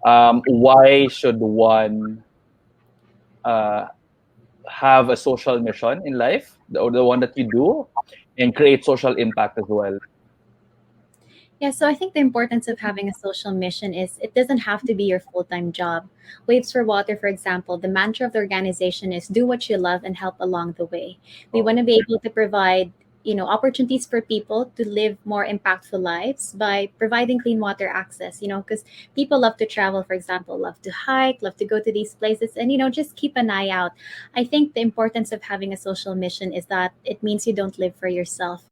Why should one uh, have a social mission in life, or the one that you do, and create social impact as well? Yeah, so I think the importance of having a social mission is it doesn't have to be your full time job. Waves for Water, for example, the mantra of the organization is do what you love and help along the way. We want to be able to provide opportunities for people to live more impactful lives by providing clean water access, because people love to travel, for example, love to hike, love to go to these places, and just keep an eye out. I think the importance of having a social mission is that it means you don't live for yourself.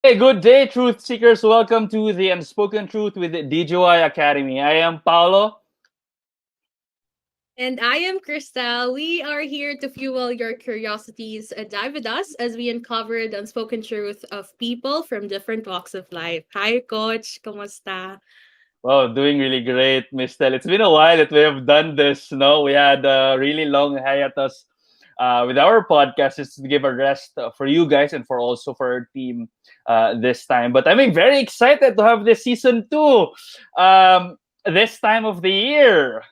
Hey, good day, truth seekers. Welcome to the Unspoken Truth with the DGY Academy. I am Paolo. And I am Crystal. We are here to fuel your curiosities and dive with us as we uncover the unspoken truth of people from different walks of life. Hi, Coach. Kamusta? Wow, doing really great, Miss Tel. It's been a while that we have done this. No, we had a really long hiatus with our podcast, just to give a rest for you guys and for also for our team this time. But I'm very excited to have this season two this time of the year.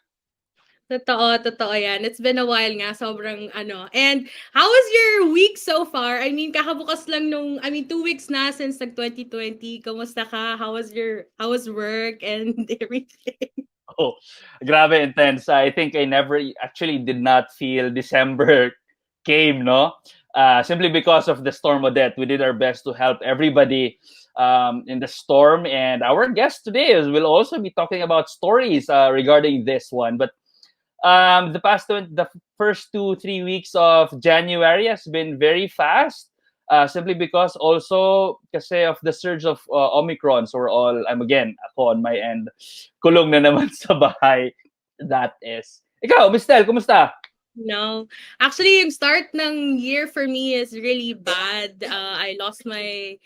Totoo yan. It's been a while nga, sobrang ano. And how was your week so far? I mean, kakabukas lang 2 weeks na since nag-2020. Kamusta ka? How was work and everything? Oh, grabe intense. I think I never actually did not feel December came, no? Simply because of the storm Odette. We did our best to help everybody in the storm. And our guest today will also be talking about stories regarding this one. But the first 2 3 weeks of January has been very fast. Simply because also kasi of the surge of Omicron. So we're all, ako on my end, kulong na naman sa bahay. That is. Ikaw, Mistel, kumusta? No. Actually, yung start ng year for me is really bad. I lost my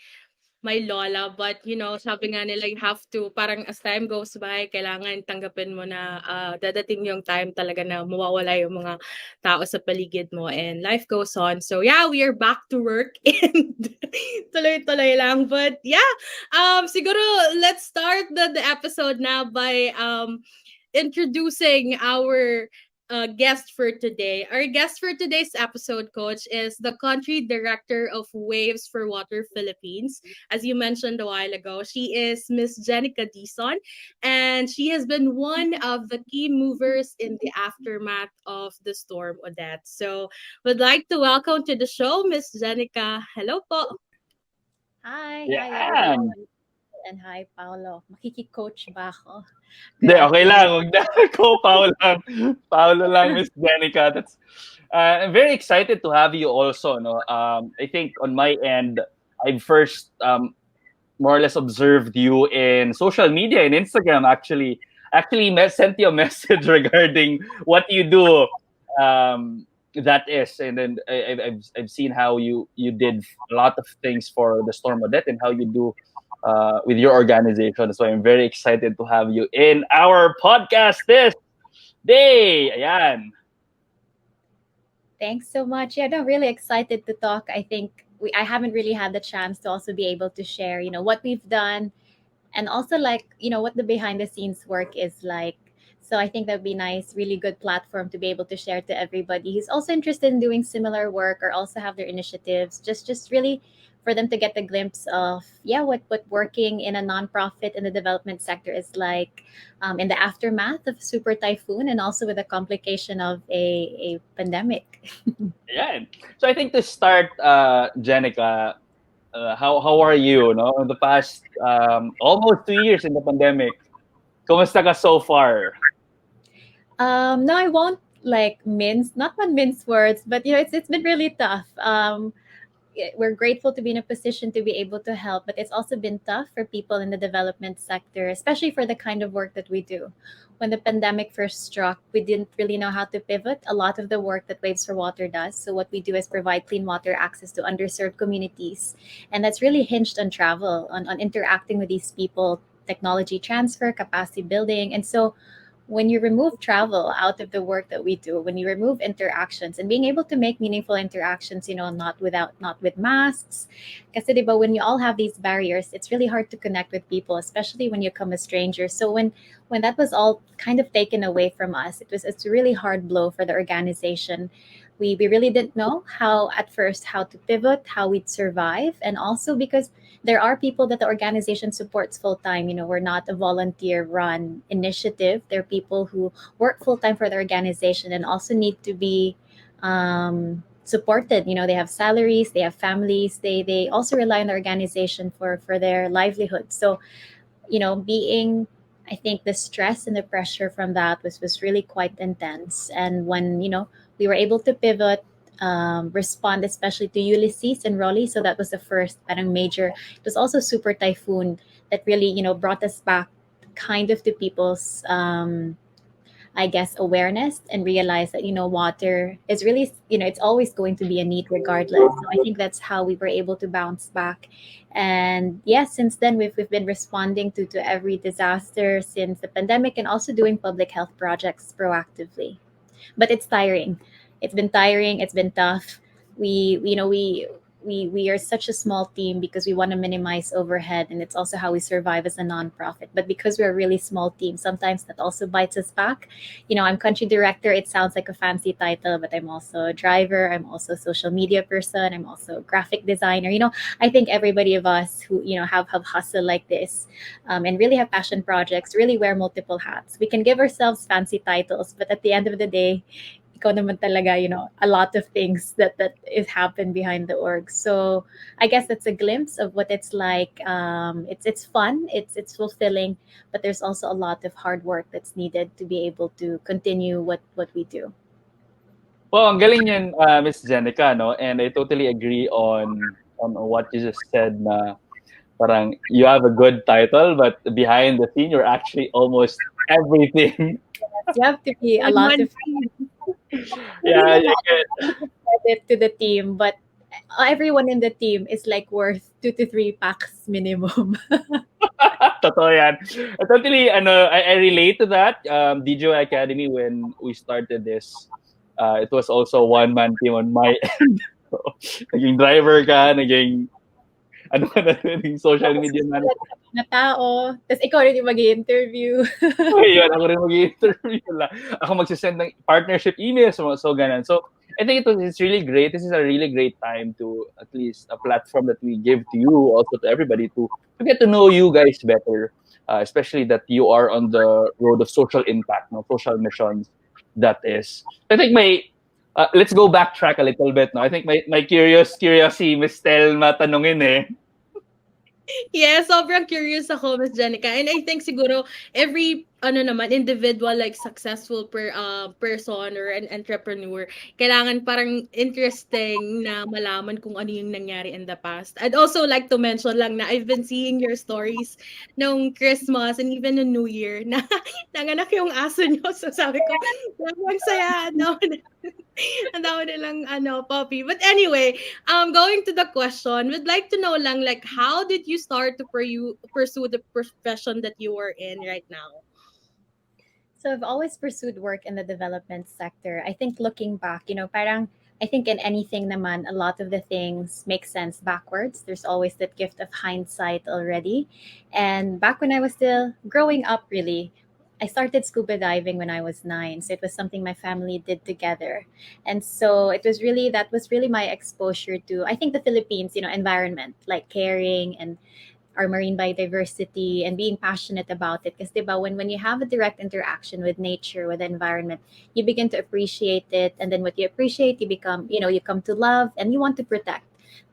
lola, but sabi nga nila you have to, parang as time goes by, kailangan tanggapin mo na dadating yung time talaga na mawawala yung mga tao sa paligid mo and life goes on. So yeah, we are back to work and tuloy-tuloy lang. But yeah, siguro let's start the episode now by introducing our guest for today. Our guest for today's episode, Coach, is the country director of Waves for Water Philippines. As you mentioned a while ago, she is Miss Jenica Dizon, and she has been one of the key movers in the aftermath of the storm Odette. So, would like to welcome to the show, Miss Jenica. Hello po. Hi Yeah. everyone. And hi, Paolo. Makiki-coach ba ako? Good Hindi, okay lang. afternoon. Huwag na. Go, Paolo lang. Paolo lang, Miss Jenica. I'm very excited to have you also. No? I think on my end, I first more or less observed you in social media, in Instagram, actually. Sent you a message regarding what you do. That is, and then I've seen how you did a lot of things for the Storm Odette and how you do with your organization. So I'm very excited to have you in our podcast this day. Ayan. Thanks so much. Yeah, no, really excited to talk. I think I haven't really had the chance to also be able to share, what we've done and also like, what the behind the scenes work is like. So I think that'd be nice, really good platform to be able to share to everybody who's also interested in doing similar work or also have their initiatives. Just really for them to get a glimpse of what working in a nonprofit in the development sector is like in the aftermath of super typhoon and also with the complication of a pandemic. Yeah. So I think to start, Jenica, how are you? No, in the past almost 2 years in the pandemic, kumusta ka so far? No, I won't like mince words, but it's been really tough. We're grateful to be in a position to be able to help, but it's also been tough for people in the development sector, especially for the kind of work that we do. When the pandemic first struck, we didn't really know how to pivot a lot of the work that Waves for Water does. So, what we do is provide clean water access to underserved communities. And that's really hinged on travel, on interacting with these people, technology transfer, capacity building. And so, when you remove travel out of the work that we do, when you remove interactions and being able to make meaningful interactions, not with masks, kasi diba, when you all have these barriers, it's really hard to connect with people, especially when you come a stranger. So when that was all kind of taken away from us, it's a really hard blow for the organization. We really didn't know how at first how to pivot, how we'd survive, and also because there are people that the organization supports full time. We're not a volunteer run initiative. There are people who work full time for the organization and also need to be supported. They have salaries, they have families, they also rely on the organization for their livelihood. So being I think the stress and the pressure from that was really quite intense. And when we were able to pivot, respond especially to Ulysses and Raleigh. So that was the first parang major. It was also super typhoon that really brought us back kind of to people's I guess awareness and realize that water is really it's always going to be a need regardless. So I think that's how we were able to bounce back. And yes, since then we've been responding to every disaster since the pandemic and also doing public health projects proactively. But it's tiring. It's been tiring. It's been tough. We are such a small team because we want to minimize overhead, and it's also how we survive as a nonprofit. But because we're a really small team, sometimes that also bites us back. I'm country director. It sounds like a fancy title, but I'm also a driver. I'm also a social media person. I'm also a graphic designer. I think everybody of us who have hustle like this, and really have passion projects, really wear multiple hats. We can give ourselves fancy titles, but at the end of the day, ikaw naman talaga, a lot of things that is happened behind the org. So I guess that's a glimpse of what it's like. It's fun, it's fulfilling, but there's also a lot of hard work that's needed to be able to continue what we do. Well, ang galing yan, Miss Jenica, no? And I totally agree on what you just said na parang you have a good title, but behind the scene, you're actually almost everything. You have to be a On lot one of thing. Hindi Yeah, you naman get credit to the team, but everyone in the team is like worth 2 to 3 packs minimum. totoo yan. Totally, I relate to that. DGY Academy, when we started this, it was also one-man team on my end. So, naging driver ka, naging, ano ka na, naging social media man. Na tao, tapos ikaw rin yung mag-i-interview. Yun, ako rin mag-i-interview lang. Ako magsisend ng partnership emails, so ganun. So, I think it's really great. This is a really great time to, at least a platform that we give to you, also to everybody, to get to know you guys better, especially that you are on the road of social impact, no, social missions. That is. I think let's go backtrack a little bit. No, I think my curiosity, Miss Telma, tanungin eh. Yeah, sobrang curious ako, Miss Jenica. And I think siguro every individual like successful person or an entrepreneur, kailangan parang interesting na malaman kung ano yung nangyari in the past. I'd also like to mention lang na I've been seeing your stories nung Christmas and even the New Year na nanganak yung aso nyo. So sabi ko, ang saya. Ang dami nilang puppy. But anyway, going to the question, we'd like to know lang like how did you start to pursue the profession that you are in right now? So I've always pursued work in the development sector. I think looking back, parang I think in anything naman, a lot of the things make sense backwards. There's always that gift of hindsight already. And back when I was still growing up, really, I started scuba diving when I was 9, so it was something my family did together, and so it was really that was really my exposure to, I think, the Philippines, environment, like caring and our marine biodiversity and being passionate about it. Because when you have a direct interaction with nature, with the environment, you begin to appreciate it. And then what you appreciate, you come to love and you want to protect,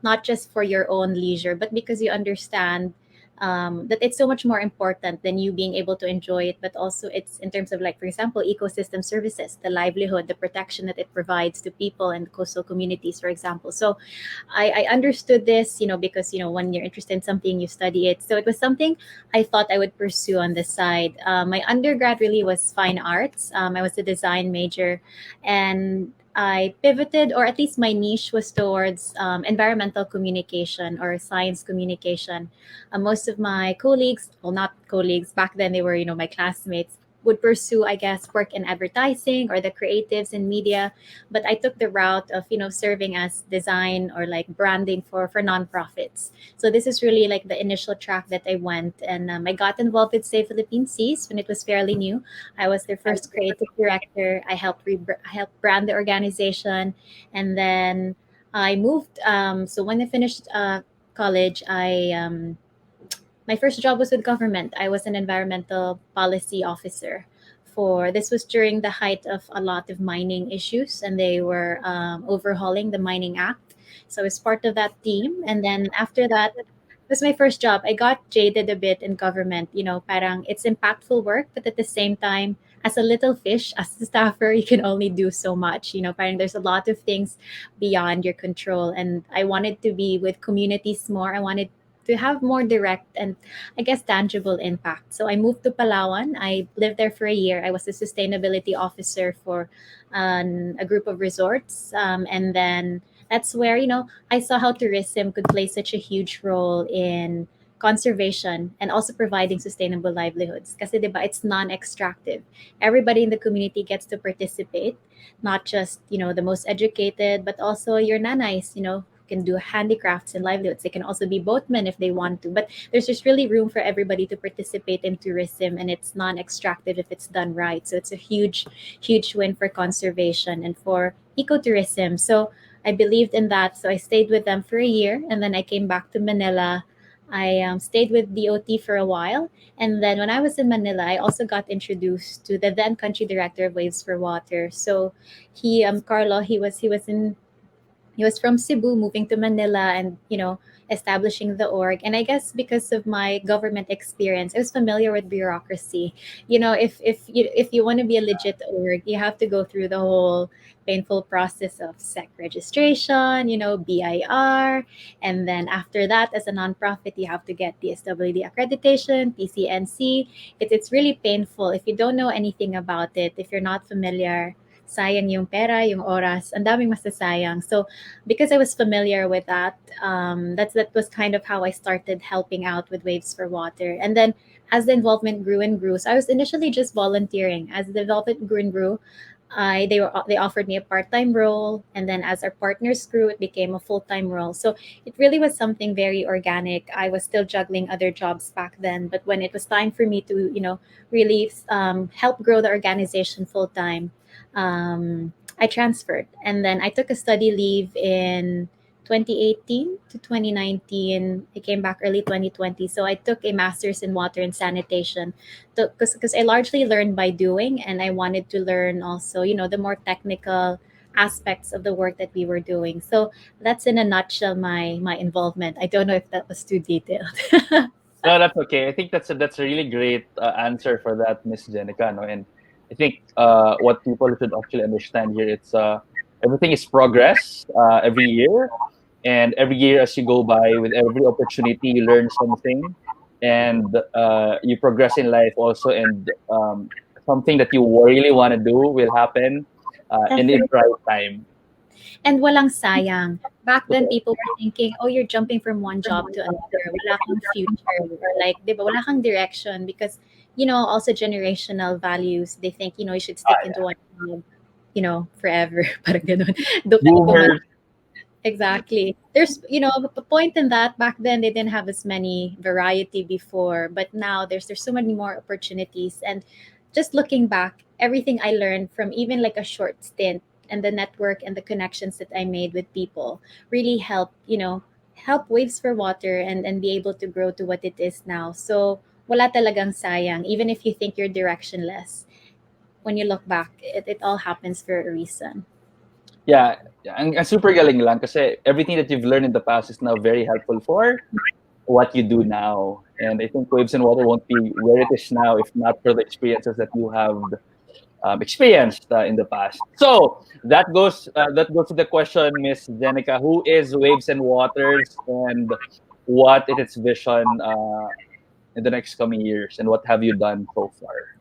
not just for your own leisure, but because you understand that it's so much more important than you being able to enjoy it, but also it's in terms of, like, for example, ecosystem services, the livelihood, the protection that it provides to people and coastal communities, for example. So I understood this, because, when you're interested in something, you study it. So it was something I thought I would pursue on the side. My undergrad really was fine arts. I was a design major, and I pivoted, or at least my niche was towards environmental communication or science communication. Most of my colleagues, well, not colleagues, back then they were, my classmates, would pursue, I guess, work in advertising or the creatives in media, but I took the route of, serving as design or like branding for nonprofits. So this is really like the initial track that I went, and I got involved with Save Philippine Seas when it was fairly new. I was their first creative director. I helped brand the organization, and then I moved. So when I finished college, my first job was with government. I was an environmental policy officer. For this was during the height of a lot of mining issues, and they were overhauling the Mining Act. So I was part of that team, and then after that, it was my first job. I got jaded a bit in government. Parang it's impactful work, but at the same time, as a little fish, as a staffer, you can only do so much. Parang there's a lot of things beyond your control, and I wanted to be with communities more. I wanted to have more direct and, I guess, tangible impact. So I moved to Palawan. I lived there for a year. I was a sustainability officer for a group of resorts. And then that's where, I saw how tourism could play such a huge role in conservation and also providing sustainable livelihoods. Kasi, diba, it's non-extractive. Everybody in the community gets to participate, not just, the most educated, but also your nanays, can do handicrafts and livelihoods. They can also be boatmen if they want to. But there's just really room for everybody to participate in tourism, and it's non-extractive if it's done right. So it's a huge, huge win for conservation and for ecotourism. So I believed in that. So I stayed with them for a year, and then I came back to Manila. I stayed with DOT for a while, and then when I was in Manila, I also got introduced to the then country director of Waves for Water. So Carlo, he was from Cebu, moving to Manila, and establishing the org. And I guess because of my government experience, I was familiar with bureaucracy. If you want to be a legit org, you have to go through the whole painful process of SEC registration, BIR, and then after that, as a nonprofit, you have to get DSWD accreditation, PCNC. It's really painful if you don't know anything about it. If you're not familiar, sayang yung pera, yung oras, ang daming masasayang. So because I was familiar with that, that was kind of how I started helping out with Waves for Water. And then as the involvement grew and grew, so I was initially just volunteering. As the involvement grew and grew, they offered me a part-time role, and then as our partners grew, it became a full-time role. So it really was something very organic. I was still juggling other jobs back then, but when it was time for me to really help grow the organization full-time, I transferred, and then I took a study leave in 2018 to 2019. I came back early 2020. So I took a master's in water and sanitation, because I largely learned by doing, and I wanted to learn also, the more technical aspects of the work that we were doing. So that's in a nutshell my involvement. I don't know if that was too detailed. No, that's okay. I think that's a really great answer for that, Miss Jenica. No, and I think what people should actually understand here, it's everything is progress every year, and every year as you go by, with every opportunity, you learn something, and you progress in life also, and something that you really want to do will happen in its Definitely. right time. And walang sayang. Back then, people were thinking, oh, you're jumping from one job to another. Wala kang future. Or like, di ba, wala kang direction. Because, also generational values. They think, you should Ah, stick into yeah. one job, forever. Parang ganun. Doon ka Boomers. Exactly. There's, a point in that back then they didn't have as many variety before, but now there's so many more opportunities. And just looking back, everything I learned from even like a short stint and the network and the connections that I made with people really helped, help Waves for Water and be able to grow to what it is now. So wala talagang sayang, even if you think you're directionless. When you look back, it all happens for a reason. Yeah, ang super galing lang kasi everything that you've learned in the past is now very helpful for what you do now. And I think Waves and Water won't be where it is now if not for the experiences that you have experienced in the past. So that goes to the question, Miss Jenica, who is Waves and Waters, and what is its vision in the next coming years, and what have you done so far?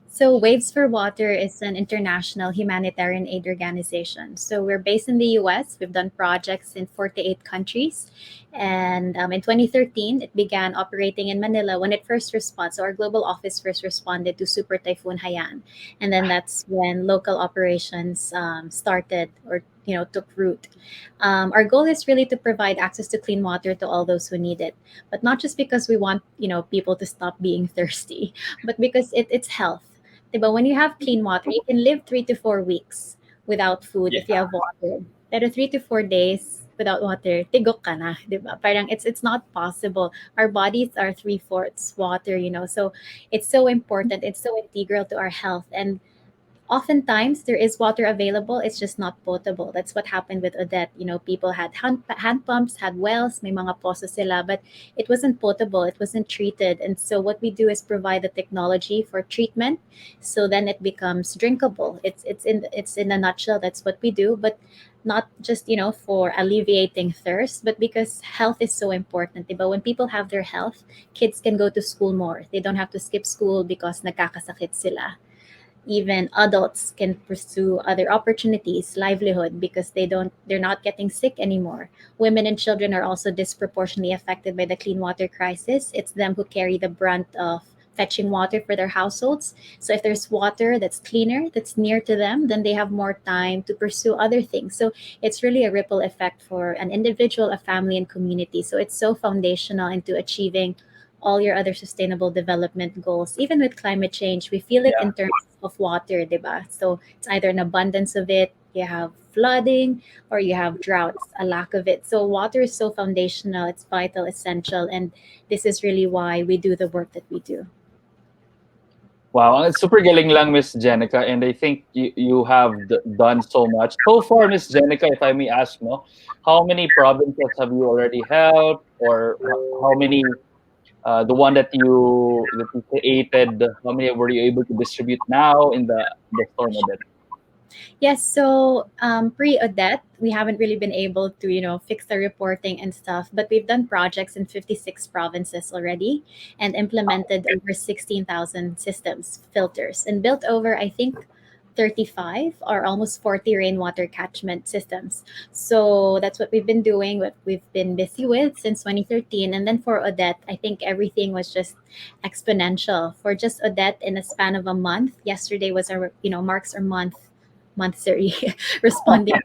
So, Waves for Water is an international humanitarian aid organization. So, we're based in the US. We've done projects in 48 countries. And in 2013, it began operating in Manila when it first responded. So, our global office first responded to Super Typhoon Haiyan. And then that's when local operations started or took root. Our goal is really to provide access to clean water to all those who need it, but not just because we want people to stop being thirsty, but because it's health. Diba? When you have clean water, you can live 3 to 4 weeks without food Yeah, if you have water. Pero 3 to 4 days without water, tigok ka na, diba? Parang it's not possible. Our bodies are three-fourths water. So it's so important. It's so integral to our health. And oftentimes there is water available, it's just not potable. That's what happened with Odette. People had hand pumps, had wells, may mga poso sila, but it wasn't potable, it wasn't treated. And so what we do is provide the technology for treatment, so then it becomes drinkable. It's in a nutshell, that's what we do. But not just for alleviating thirst, but because health is so important, diba? When people have their health, kids can go to school more, they don't have to skip school because nagkakasakit sila. Even adults can pursue other opportunities, livelihood, because they're not getting sick anymore. Women and children are also disproportionately affected by the clean water crisis. It's them who carry the brunt of fetching water for their households. So if there's water that's cleaner, that's near to them, then they have more time to pursue other things. So it's really a ripple effect for an individual, a family, and community. So it's so foundational into achieving all your other sustainable development goals. Even with climate change, we feel it yeah. in terms of water, diba? So it's either an abundance of it, you have flooding, or you have droughts, a lack of it. So water is so foundational, it's vital, essential, and this is really why we do the work that we do. Wow, it's super galing lang, Miss Jenica, and I think you have done so much so far, Miss Jenica. If I may ask, no, how many provinces have you already helped, or how many? The one that you created, how many were you able to distribute now in the storm of that? Yes, so pre Odette, we haven't really been able to, fix the reporting and stuff, but we've done projects in 56 provinces already and implemented over 16,000 systems, filters, and built over, I think, 35 or almost 40 rainwater catchment systems. So that's what we've been doing, what we've been busy with since 2013. And then for Odette, I think everything was just exponential. For just Odette, in a span of a month, yesterday was our, marks our month three responding.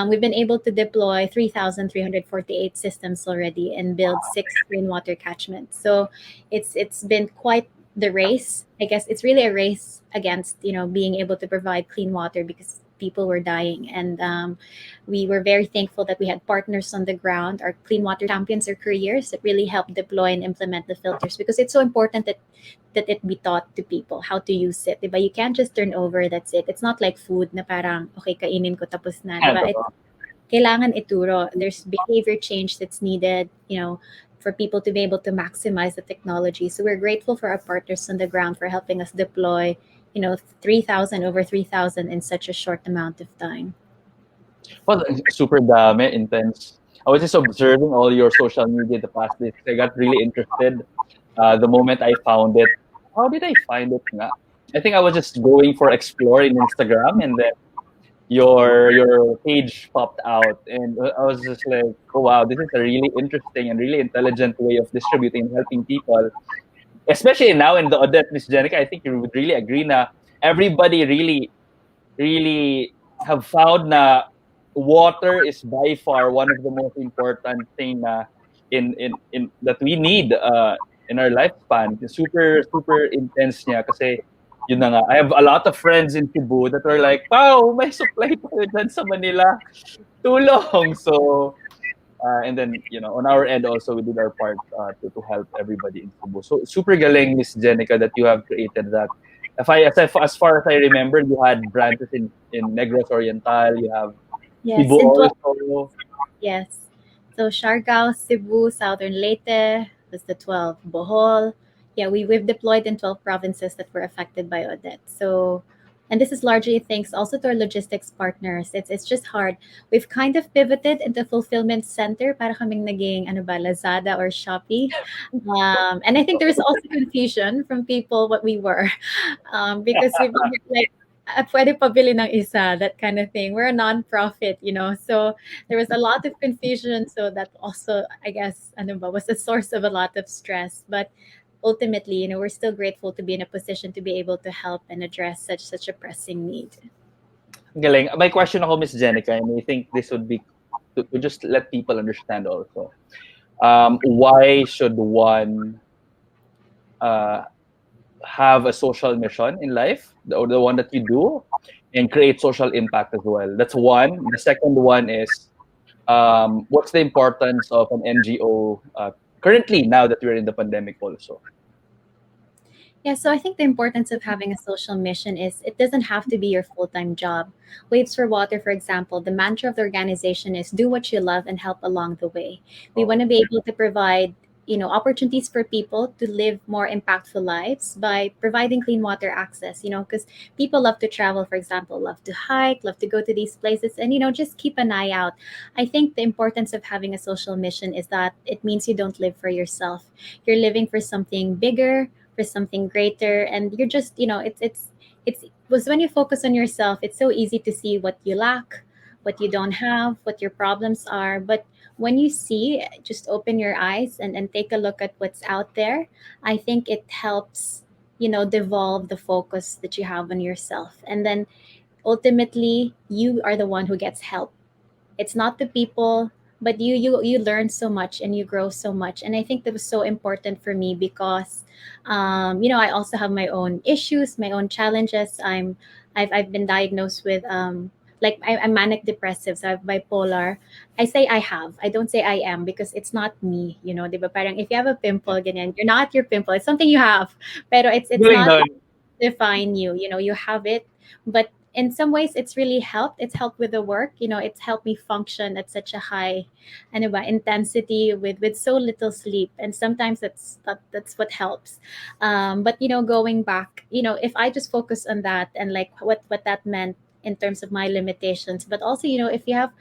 We've been able to deploy 3,348 systems already and build 6 rainwater catchments. So it's been quite the race. I guess it's really a race against being able to provide clean water because people were dying, and we were very thankful that we had partners on the ground, our clean water champions or couriers that really helped deploy and implement the filters, because it's so important that it be taught to people how to use it. Diba? You can't just turn over, that's it. It's not like food na parang, okay, kainin ko tapos na. Yeah, Diba? Kailangan ituro. There's behavior change that's needed, for people to be able to maximize the technology. So we're grateful for our partners on the ground for helping us deploy, 3,000, over 3,000 in such a short amount of time. well, super dami, intense. I was just observing all your social media the past days. I got really interested the moment I found it. How did I find it? Nga? I think I was just going for explore in Instagram, and then your page popped out, and I was just like, oh wow, this is a really interesting and really intelligent way of distributing and helping people, especially now in the Odette, Miss Jenica. I think you would really agree na everybody really have found na water is by far one of the most important thing na in that we need. in our lifespan. Super super intense niya kasi yun na nga. I have a lot of friends in Cebu that were like, "Wow, may supply tayo dyan sa Manila. Tulong." So and then on our end also we did our part to help everybody in Cebu. So super galing, Miss Jenica, that you have created that. As far as I remember, you had branches in Negros Oriental. You have Cebu Yes, in 12. also. Yes. So Siargao, Cebu, Southern Leyte was the 12. Bohol. Yeah, we've deployed in 12 provinces that were affected by Odette. So, and this is largely thanks also to our logistics partners. It's just hard. We've kind of pivoted into fulfillment center para kaming naging ano ba, Lazada or Shopee. And I think there's also confusion from people what we were. Because we've been like, pwede pabili ng isa, that kind of thing. We're a non-profit, so there was a lot of confusion. So that also, I guess, ano ba, was a source of a lot of stress. But ultimately, we're still grateful to be in a position to be able to help and address such a pressing need. Galing. My question ako, Miss Jenica, and I think this would be to just let people understand also. Why should one uh, have a social mission in life, or the one that you do, and create social impact as well? That's one. The second one is, what's the importance of an NGO currently, now that we're in the pandemic also? Yeah, so I think the importance of having a social mission is it doesn't have to be your full time job. Waves for Water, for example, the mantra of the organization is do what you love and help along the way. We want to be able to provide opportunities for people to live more impactful lives by providing clean water access, because people love to travel, for example, love to hike, love to go to these places, and just keep an eye out. I think the importance of having a social mission is that it means you don't live for yourself. You're living for something bigger, for something greater, and you're just it's was when you focus on yourself, it's so easy to see what you lack, what you don't have, what your problems are. But when you see, just open your eyes and take a look at what's out there. I think it helps devolve the focus that you have on yourself, and then ultimately you are the one who gets help. It's not the people, but you learn so much and you grow so much. And I think that was so important for me because I also have my own issues, my own challenges. I've been diagnosed with like I'm manic depressive, so I have bipolar. I say I don't say I am, because it's not me, diba? Parang if you have a pimple, ganyan, you're not your pimple, it's something you have, pero it's Galing not nun. define you. You have it, but in some ways it's really helped. It's helped with the work. It's helped me function at such a high ano ba, intensity with so little sleep. And sometimes that's what helps. But going back, if I just focus on that and like what that meant in terms of my limitations, but also if you have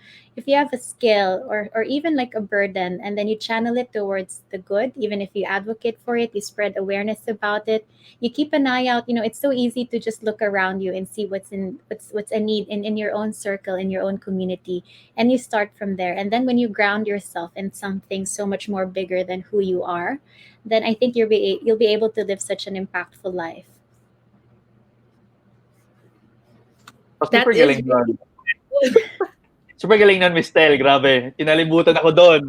a skill or even like a burden, and then you channel it towards the good, even if you advocate for it, you spread awareness about it, you keep an eye out. It's so easy to just look around you and see what's a need in your own circle, in your own community, and you start from there. And then when you ground yourself in something so much more bigger than who you are, then I think you'll be able to live such an impactful life. Oh, super That is galing nun. Super galing nun, Miss Tel. Grabe. Kinalimutan ako doon.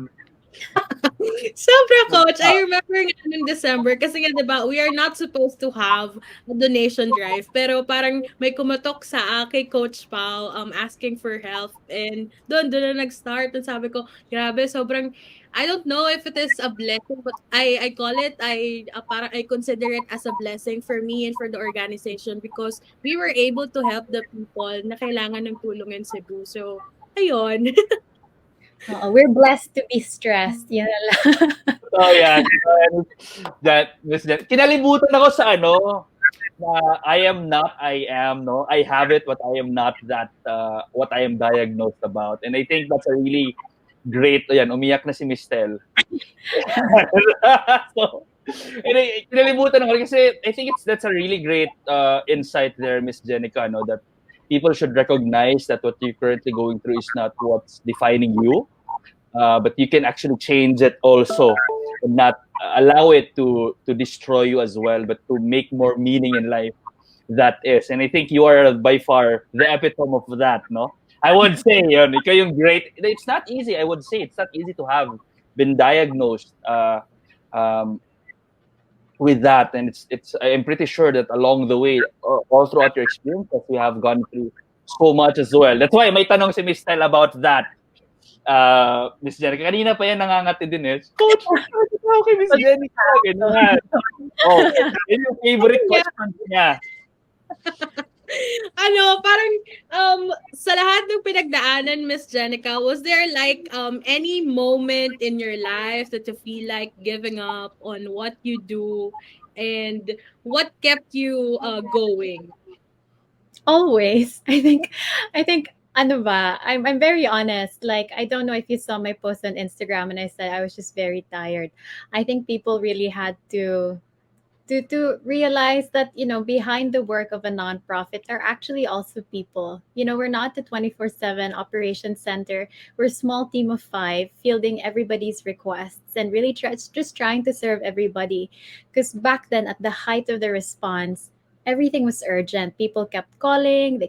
Sobra, Coach. I remember nga nung December, kasi nga, diba, we are not supposed to have a donation drive. Pero parang may kumatok sa kay Coach Pao, asking for help. And doon na nag-start. And sabi ko, grabe, sobrang, I don't know if it is a blessing, but I call it, parang I consider it as a blessing for me and for the organization, because we were able to help the people na kailangan ng tulong in Cebu. So, ayun. We're blessed to be stressed. Yan na lang. Oh, yeah. That, Miss Jen. Kinalimutan ako sa na I am not, I am, no? I have it, but I am not that, what I am diagnosed about. And I think that's a really great, ayan, umiyak na si Miss Tel. So, kinalimutan ako kasi I think that's a really great insight there, Miss Jenica, no? That people should recognize that what you're currently going through is not what's defining you, but you can actually change it also, and not allow it to destroy you as well, but to make more meaning in life. That is, and I think you are by far the epitome of that, no? I would say, ikaw yung great. It's not easy. I would say it's not easy to have been diagnosed um, with that. And it's I'm pretty sure that along the way, all throughout your experiences, you have gone through so much as well. That's why may tanong si Miss Tel about that. Miss Jenica, kanina pa yan nangangati din eh. Coach, okay, Miss Jenica, ganyan. Oh, yun yung favorite Yeah. question niya. Parang, sa lahat ng pinagdaanan, Miss Jenica, was there like any moment in your life that you feel like giving up on what you do, and what kept you going? Always. I think ano ba, I'm very honest. Like I don't know if you saw my post on Instagram and I said I was just very tired. I think people really had to realize that behind the work of a nonprofit are actually also people. We're not the 24/7 operation center. We're a small team of 5 fielding everybody's requests and really just trying to serve everybody, because back then at the height of the response, everything was urgent. People kept calling.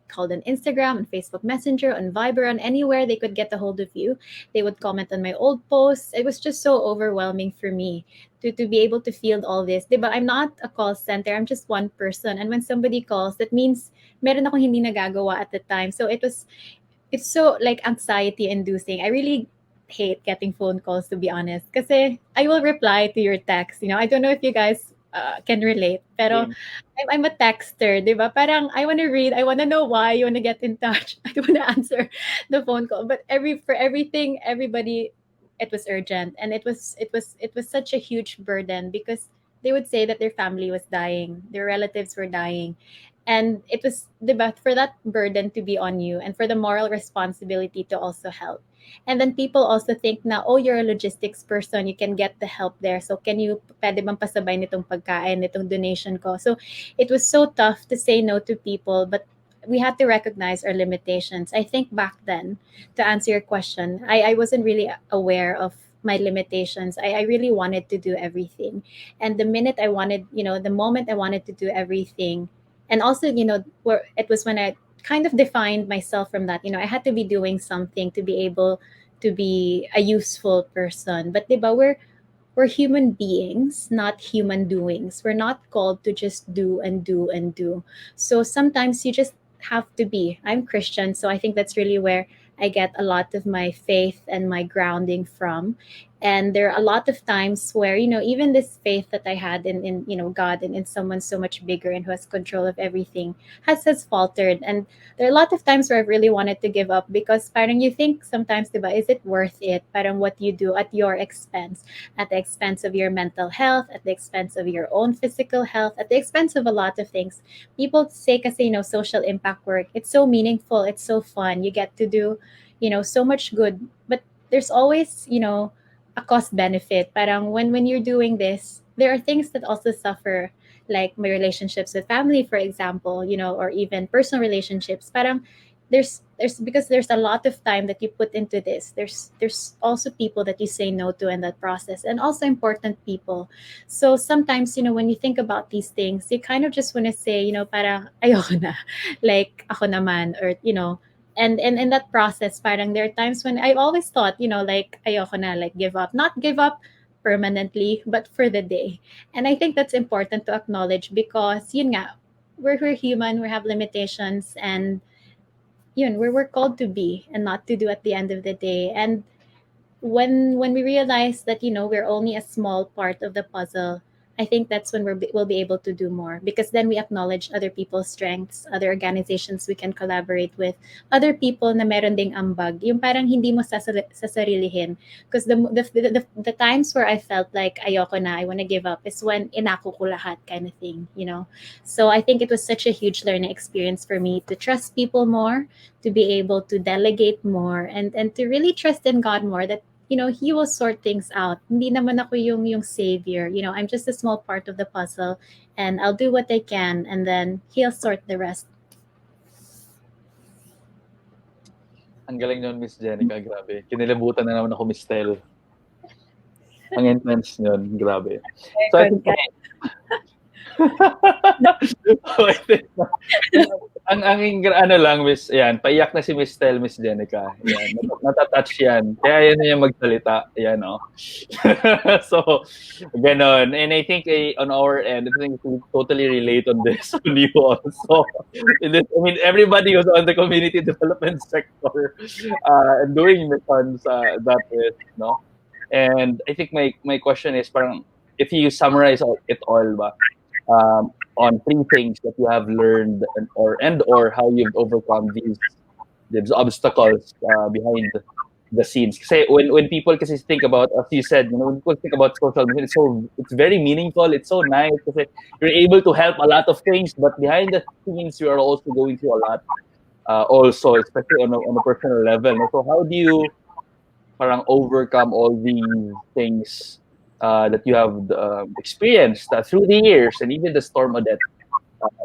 Called on Instagram, on Facebook Messenger, on Viber, on anywhere they could get a hold of you. They would comment on my old posts. It was just so overwhelming for me to be able to field all this. Diba? I'm not a call center. I'm just one person. And when somebody calls, that means meron akong hindi nagagawa at the time. So it's so like anxiety inducing. I really hate getting phone calls, to be honest. Kasi I will reply to your text. I don't know if you guys can relate. Pero I'm a texter, di ba? Parang I want to read, I want to know why you want to get in touch. I don't want to answer the phone call. But for everything, everybody, it was urgent, and it was such a huge burden because they would say that their family was dying, their relatives were dying, and it was for that burden to be on you and for the moral responsibility to also help. And then people also think na, oh, you're a logistics person, you can get the help there. So can you, pwede bang pasabay nitong pagkain, nitong donation ko? So it was so tough to say no to people, but we had to recognize our limitations. I think back then, to answer your question, I wasn't really aware of my limitations. I really wanted to do everything. And the moment I wanted to do everything, and also, where it was when I kind of defined myself from that. I had to be doing something to be able to be a useful person. But diba, we're human beings, not human doings. We're not called to just do and do and do. So sometimes you just have to be. I'm Christian, so I think that's really where I get a lot of my faith and my grounding from. And there are a lot of times where, even this faith that I had in God and in someone so much bigger and who has control of everything has faltered. And there are a lot of times where I've really wanted to give up because parang you think sometimes, diba, is it worth it? Parang what you do at your expense, at the expense of your mental health, at the expense of your own physical health, at the expense of a lot of things. People say kasi, social impact work, it's so meaningful, it's so fun. You get to do, so much good. But there's always, a cost benefit. Parang when you're doing this, there are things that also suffer, like my relationships with family, for example, or even personal relationships. Parang there's because there's a lot of time that you put into this. There's also people that you say no to in that process, and also important people. So sometimes, when you think about these things, you kind of just want to say, parang ayoko na, like ako naman, or and in that process, parang there are times when I've always thought, like ayoko na, like give up, not give up permanently, but for the day. And I think that's important to acknowledge because yun nga, we're human, we have limitations, and yun, we're called to be and not to do at the end of the day. And when we realize that we're only a small part of the puzzle, I think that's when we'll be able to do more, because then we acknowledge other people's strengths, other organizations we can collaborate with, other people na meron ding ambag, yung parang hindi mo sasarilihin. Because the times where I felt like ayoko na, I want to give up, is when inako ko lahat, kind of thing. So I think it was such a huge learning experience for me to trust people more, to be able to delegate more, and to really trust in God more, that he will sort things out. Hindi naman ako yung savior. I'm just a small part of the puzzle, and I'll do what I can, and then he'll sort the rest. Ang galing nun, Miss Jenica, grabe. Kinilabutan na naman ako, Miss Tel. Ang intense nun, grabe. So I think I think, ano lang, Miss, yan, paiyak na si Miss Tel, Miss Jenica. Yan, natatouch yan. Kaya yan yung magsalita. Yan, oh. So, ganon. And I think on our end, I think we totally relate on this on you also. I mean, everybody who's on the community development sector doing missions that is, no? And I think my question is parang, if you summarize it all ba, on three things that you have learned and or how you've overcome these obstacles behind the scenes. Kasi when people kasi think about, as you said, when people think about social media, it's very meaningful. It's so nice kasi you're able to help a lot of things, but behind the scenes you are also going through a lot. Also, especially on a personal level. No? So how do you parang overcome all these things that you have experienced through the years and even the storm of that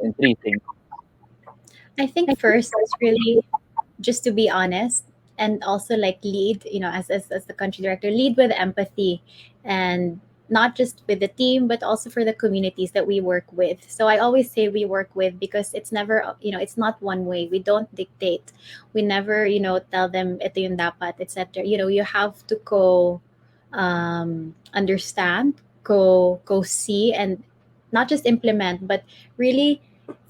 in three things? I think first is really just to be honest, and also like lead, as the country director, lead with empathy, and not just with the team but also for the communities that we work with. So I always say we work with, because it's never, it's not one way. We don't dictate. We never, tell them ito yung dapat, etc. You have to go understand, go see, and not just implement, but really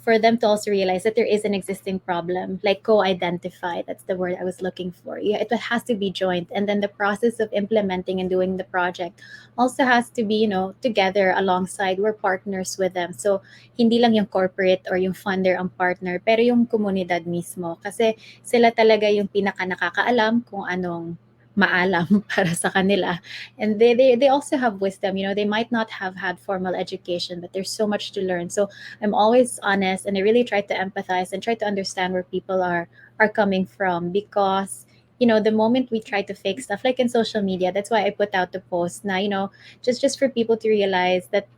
for them to also realize that there is an existing problem, like co-identify. That's the word I was looking for. Yeah, it has to be joint, and then the process of implementing and doing the project also has to be, together alongside. We're partners with them, so hindi lang yung corporate or yung funder ang partner, pero yung komunidad mismo, kasi sila talaga yung pinaka nakakaalam kung anong maalam para sa kanila, and they also have wisdom. They might not have had formal education, but there's so much to learn. So I'm always honest, and I really try to empathize and try to understand where people are coming from, because the moment we try to fake stuff, like in social media, that's why I put out the post now, just for people to realize that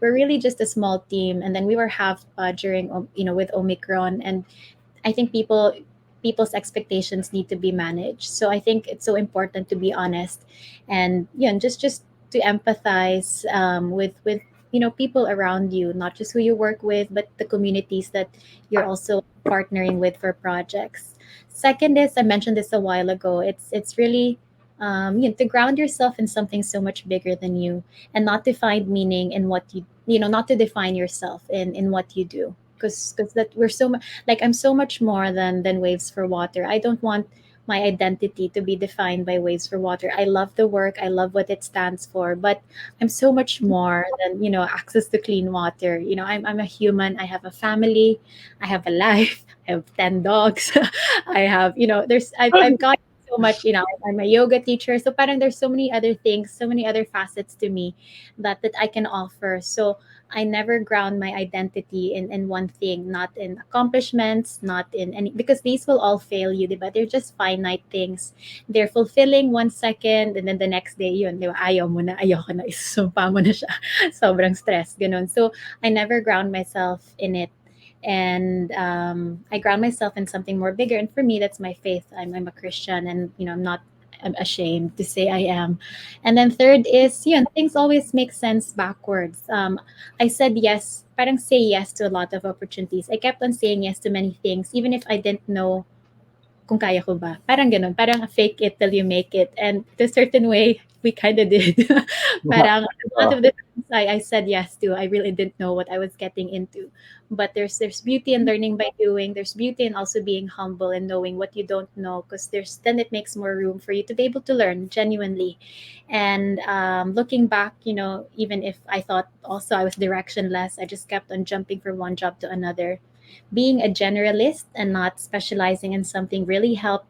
we're really just a small team, and then we were half during with Omicron, and I think people's expectations need to be managed. So I think it's so important to be honest, and just to empathize with people around you, not just who you work with, but the communities that you're also partnering with for projects. Second is, I mentioned this a while ago. It's really to ground yourself in something so much bigger than you, and not to find meaning in what not to define yourself in what you do, because that we're so much, like, I'm so much more than Waves for Water. I don't want my identity to be defined by Waves for Water. I love the work, I love what it stands for, but I'm so much more than access to clean water. I'm a human. I have a family, I have a life, I have 10 dogs. I have, I've got so much. I'm a yoga teacher, so parang there's so many other things, so many other facets to me that I can offer. So I never ground my identity in one thing, not in accomplishments, not in any, because these will all fail you, diba? They're just finite things. They're fulfilling 1 second, and then the next day, yun, diba? Ayaw mo na, ayoko na, isusumpa mo na siya. Sobrang stress, ganun. So I never ground myself in it. And I ground myself in something more bigger. And for me, that's my faith. I'm a Christian, and I'm ashamed to say I am. And then third is, things always make sense backwards. I said yes, parang say yes to a lot of opportunities. I kept on saying yes to many things, even if I didn't know kung kaya ko ba. Parang ganun, parang fake it till you make it. And to a certain way, we kind of did. Parang a lot of the things I said yes to, I really didn't know what I was getting into. But there's beauty in learning by doing. There's beauty in also being humble and knowing what you don't know, because then it makes more room for you to be able to learn genuinely. And looking back, even if I thought also I was directionless, I just kept on jumping from one job to another. Being a generalist and not specializing in something really helped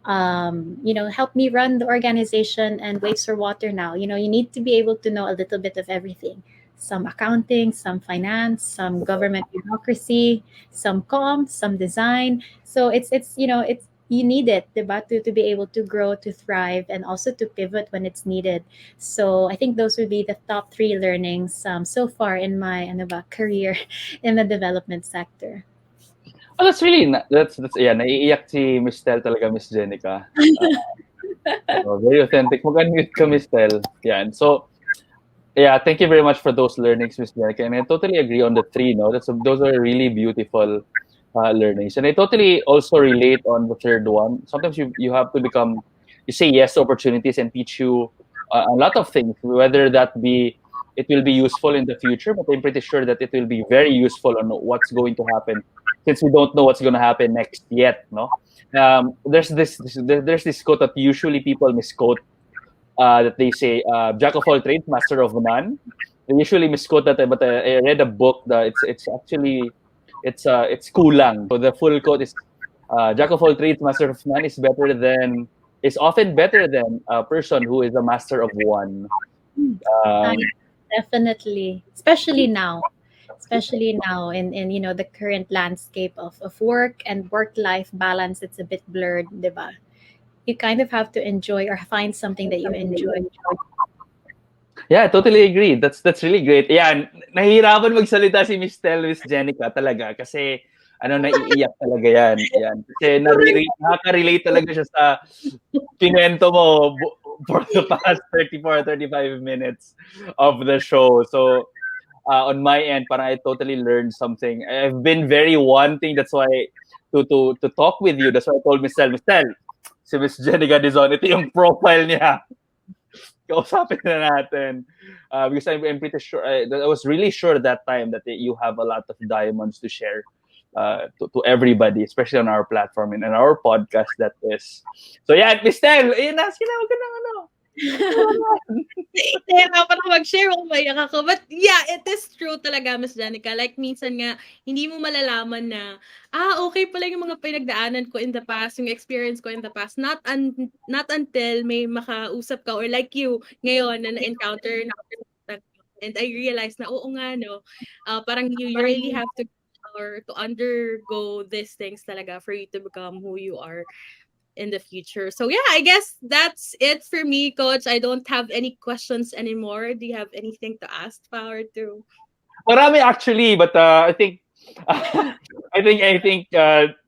help me run the organization and Waves for Water now. You need to be able to know a little bit of everything. Some accounting, some finance, some government bureaucracy, some comms, some design. So it's you need it, diba, to be able to grow, to thrive, and also to pivot when it's needed. So I think those would be the top three learnings so far in my career in the development sector. Oh, that's really that's yeah, naiiyak si Miss Tel talaga, Miss Jenica. Very authentic. Mag-unmute ka, Miss Tel. Yan. So Yeah, thank you very much for those learnings, Miss Jenica. And I totally agree on the three. No, those are really beautiful learnings. And I totally also relate on the third one. Sometimes you have to become, you say yes to opportunities and teach you a lot of things, whether that be it will be useful in the future, but I'm pretty sure that it will be very useful on what's going to happen, since we don't know what's going to happen next yet. No, there's this quote that usually people misquote, that they say, "Jack of all trades, master of none." They usually misquote that, but I read a book that it's actually it's kulang. So the full quote is, "Jack of all trades, master of none is often better than a person who is a master of one." I Um, definitely, especially now in the current landscape of work and work life balance, it's a bit blurred, diba? You kind of have to enjoy or find something that you enjoy. yeah, I totally agree. That's really great. Yeah, nahihirapan magsalita si Miss Jenica talaga kasi naiiyak talaga yan. Yan. Kasi nakaka-relate talaga siya sa kinuwento mo for the past 35 minutes of the show. So, on my end, parang I totally learned something. I've been very wanting. That's why to talk with you. That's why I told Miss Tel, si Miss Jenica Dizon, ito yung profile niya. Kausapin na natin. Because I'm pretty sure, I was really sure that time that you have a lot of diamonds to share to everybody, especially on our platform and on our podcast that is. So yeah, Miss Tel, ayun na, sila, wag ka nang ano. Nahihirapan ako mag-share, umayak ako. But yeah, it is true talaga, Miss Janica. Like, minsan nga, hindi mo malalaman na, okay pala yung mga pinagdaanan ko in the past, yung experience ko in the past. Not until may makausap ka, or like you, ngayon, na na-encounter na and I realized na, oo nga, no, parang you really have to, or to undergo these things talaga for you to become who you are in the future. So yeah, I guess that's it for me, Coach. I don't have any questions anymore. Do you have anything to ask, Power, to? Marami actually, but I think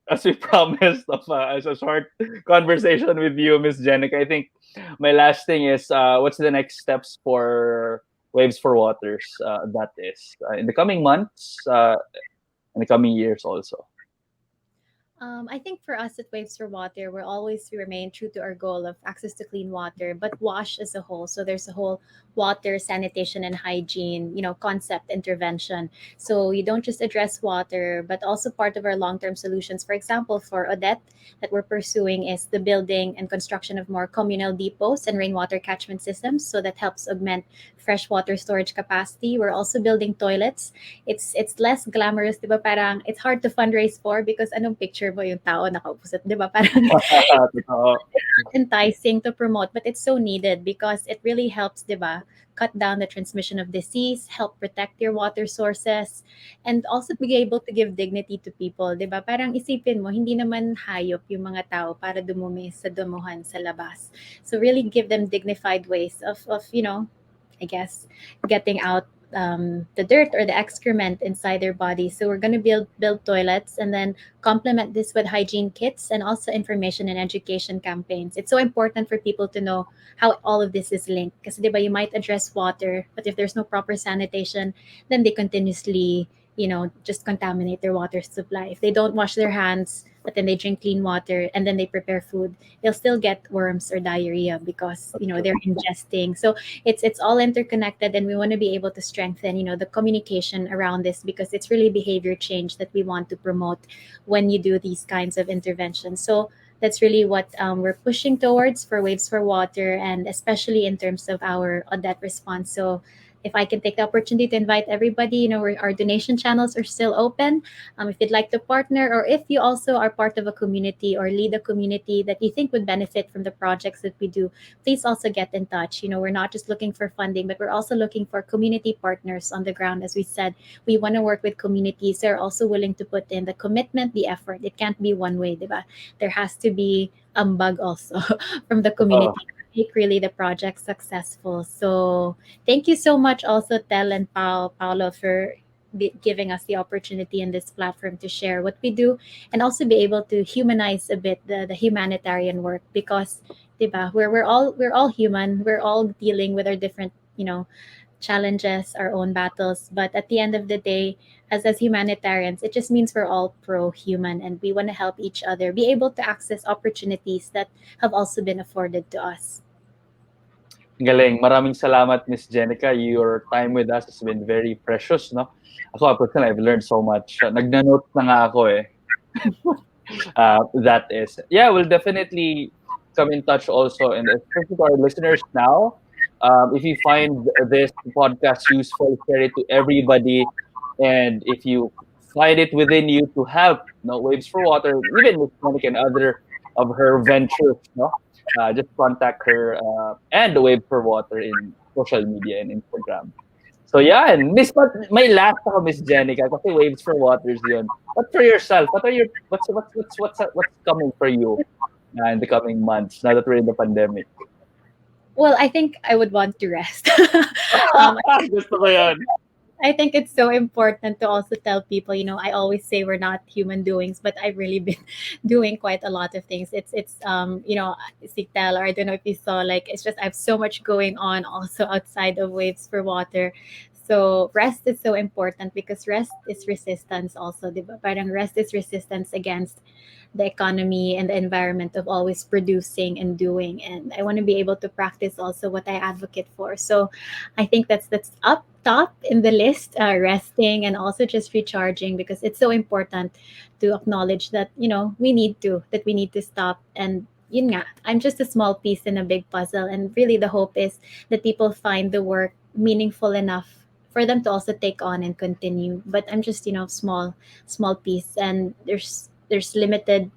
as we promised of as a short conversation with you, Miss Jenica, I think my last thing is, what's the next steps for Waves for Waters? That is in the coming months, in the coming years also. I think for us at Waves for Water, we're always we remain true to our goal of access to clean water, but wash as a whole. So there's a whole water sanitation and hygiene, concept intervention. So you don't just address water, but also part of our long-term solutions. For example, for Odette, that we're pursuing is the building and construction of more communal depots and rainwater catchment systems. So that helps augment freshwater storage capacity. We're also building toilets. It's less glamorous, 'di ba? Parang it's hard to fundraise for because anong picture mo yung tao nakaupo sa, 'di ba? Parang Totoo. enticing to promote, but it's so needed because it really helps, 'di ba? Cut down the transmission of disease, help protect your water sources, and also be able to give dignity to people, 'di ba? Parang isipin mo, hindi naman hayop yung mga tao para dumumi sa dumuhan sa labas. So really give them dignified ways of I guess, getting out the dirt or the excrement inside their bodies. So we're going to build toilets and then complement this with hygiene kits and also information and education campaigns. It's so important for people to know how all of this is linked. Because you might address water, but if there's no proper sanitation, then they continuously just contaminate their water supply. If they don't wash their hands, but then they drink clean water and then they prepare food, they'll still get worms or diarrhea because they're ingesting. So it's all interconnected, and we want to be able to strengthen the communication around this because it's really behavior change that we want to promote when you do these kinds of interventions. So that's really what we're pushing towards for Waves for Water, and especially in terms of our Odette response. So if I can take the opportunity to invite everybody, our donation channels are still open. If you'd like to partner, or if you also are part of a community or lead a community that you think would benefit from the projects that we do, please also get in touch. We're not just looking for funding, but we're also looking for community partners on the ground. As we said, we want to work with communities that are also willing to put in the commitment, the effort. It can't be one way, diba? There has to be bug also from the community to make really the project successful. So thank you so much also, Tel and Paolo, for giving us the opportunity in this platform to share what we do and also be able to humanize a bit the humanitarian work because diba, we're all human, we're all dealing with our different challenges, our own battles. But at the end of the day, as humanitarians, it just means we're all pro-human and we want to help each other be able to access opportunities that have also been afforded to us. Galing. Maraming salamat, Miss Jenica. Your time with us has been very precious, no? Ako, personally, I've learned so much. Nagna-note na nga ako eh. That is. Yeah, we'll definitely come in touch also. And especially to our listeners now, if you find this podcast useful, share it to everybody. And if you find it within you to help, Waves for Water, even Miss Monica and other of her ventures, just contact her and the Wave for Water in social media and Instagram. So yeah, and may last ako, Miss Jenica, kasi Waves for Waters yun. But for yourself, what's coming for you in the coming months now that we're in the pandemic? Well, I think I would want to rest. um, Gusto ko yun. I think it's so important to also tell people, I always say we're not human doings, but I've really been doing quite a lot of things. Siktel, or I don't know if you saw, like, it's just I have so much going on also outside of Waves for Water. So rest is so important because rest is resistance also, di ba? Parang rest is resistance against the economy and the environment of always producing and doing. And I want to be able to practice also what I advocate for. So I think that's up top in the list, resting and also just recharging, because it's so important to acknowledge that we need to stop. And yun nga, I'm just a small piece in a big puzzle, and really the hope is that people find the work meaningful enough for them to also take on and continue. But I'm just small piece, and there's limited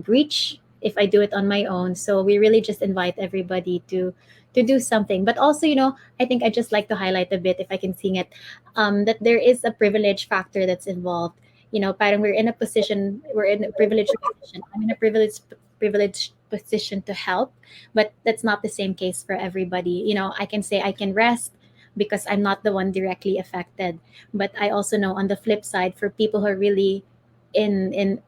reach if I do it on my own. So we really just invite everybody to do something. But also, I think I just like to highlight a bit, if I can sing it, that there is a privilege factor that's involved. Parang we're in a privileged position. I'm in a privileged position to help, but that's not the same case for everybody. I can say I can rest because I'm not the one directly affected. But I also know, on the flip side, for people who are really in in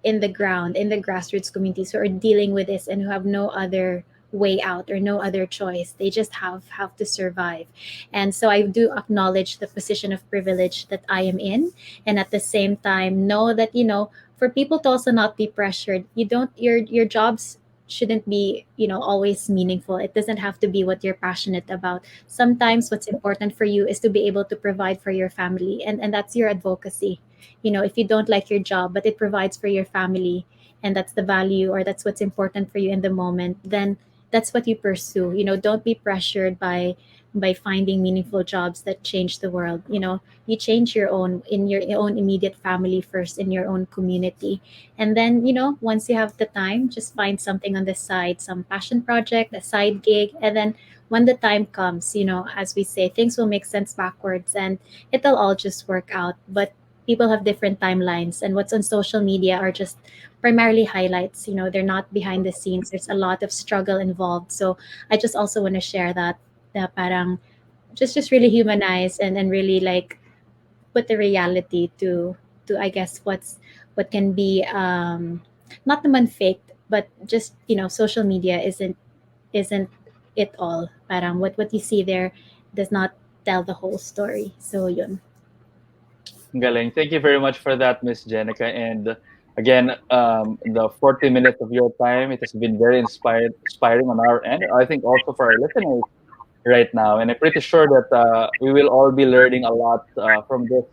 in the ground, in the grassroots communities, who are dealing with this and who have no other way out or no other choice, they just have to survive. And so I do acknowledge the position of privilege that I am in, and at the same time know that, for people to also not be pressured, you don't your jobs shouldn't be, always meaningful. It doesn't have to be what you're passionate about. Sometimes what's important for you is to be able to provide for your family, and that's your advocacy. If you don't like your job but it provides for your family, and that's the value, or that's what's important for you in the moment, then that's what you pursue. Don't be pressured by finding meaningful jobs that change the world. You change your own, in your own immediate family first, in your own community. And then, once you have the time, just find something on the side, some passion project, a side gig. And then when the time comes, as we say, things will make sense backwards, and it'll all just work out. But people have different timelines, and what's on social media are just primarily highlights. They're not behind the scenes. There's a lot of struggle involved. So I just also want to share that parang just really humanize, and really, like, put the reality to I guess what can be, not naman faked, but just, social media isn't it all. Parang what you see there does not tell the whole story. So yun. Galing. Thank you very much for that, Miss Jenica. And again, the 40 minutes of your time, it has been very inspiring on our end. I think also for our listeners right now. And I'm pretty sure that we will all be learning a lot from this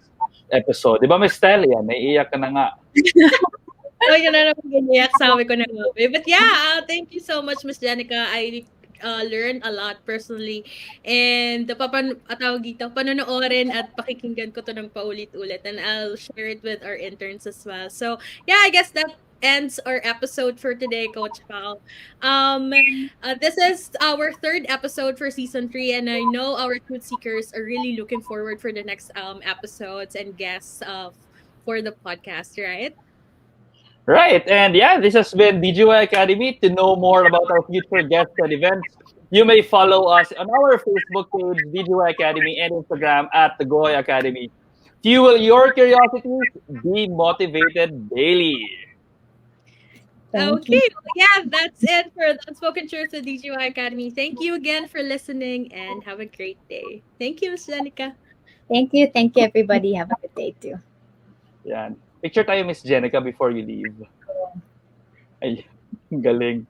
episode. Di ba, Miss Telia? Naiiyak ka na nga. Ay, ka na naman ganyan, sabi ko na nga, eh. But yeah, thank you so much, Miss Jenica. I learned a lot personally. And tawag dito, panonoorin at pakikinggan ko to ng paulit-ulit. And I'll share it with our interns as well. So yeah, I guess that ends our episode for today, Coach Pao. This is our third episode for season 3, and I know our truth seekers are really looking forward for the next episodes and guests for the podcast, right? Right. And yeah, this has been DGY Academy. To know more about our future guests and events, you may follow us on our Facebook page, DGY Academy, and Instagram at the Goy Academy. Fuel your curiosities, be motivated daily. Thank you. Okay, well, yeah, that's it for the Unspoken Truth of DGY Academy. Thank you again for listening and have a great day. Thank you, Miss Jenica. Thank you. Thank you, everybody. Have a good day too. Yan. Picture tayo, Miss Jenica, before you leave. Ay, galing.